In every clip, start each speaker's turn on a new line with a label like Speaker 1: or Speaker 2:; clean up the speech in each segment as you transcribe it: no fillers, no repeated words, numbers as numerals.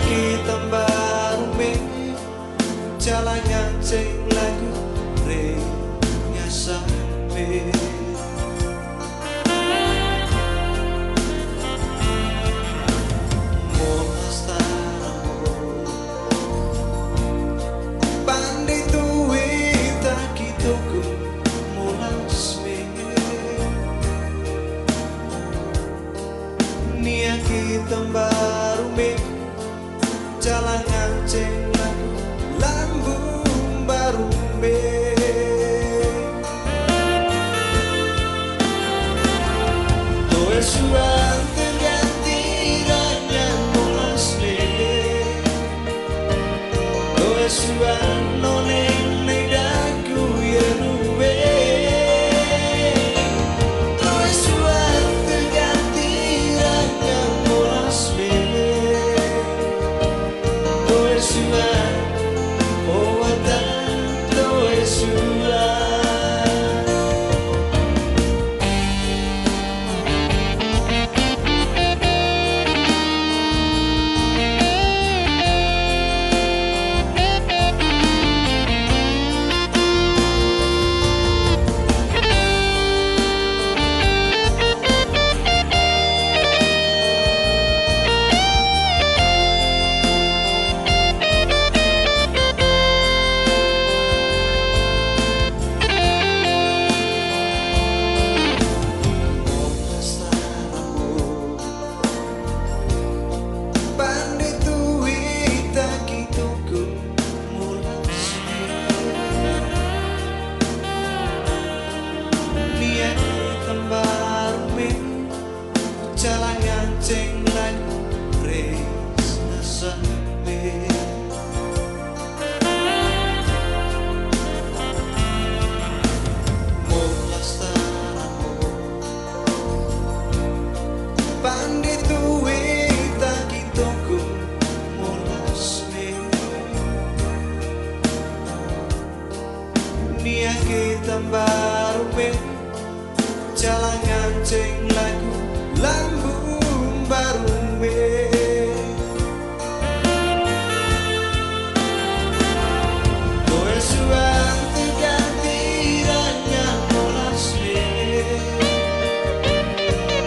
Speaker 1: kita barume jalannya ceng lagu re sampai pandai tuwe tak kita mulas nia kita baru me jalan nganceng lambung baru me suan terganti ranya mulas me suan noneng nedaku ya ruwe suan terganti ranya mulas me suan owatan suan jalan nganceng lagu res nasampe mulas tanamu pandai tuwe tak kitoko mulas me nia kita baru me jalan nganceng lagu lambung baru me kowe suan terganti ranya molas me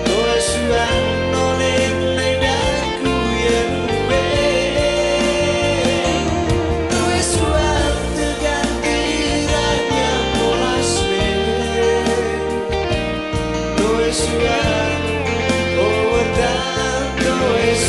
Speaker 1: kowe suan noleng nedaku ya ruwe kowe suan terganti ranya molas me kowe suan tanto es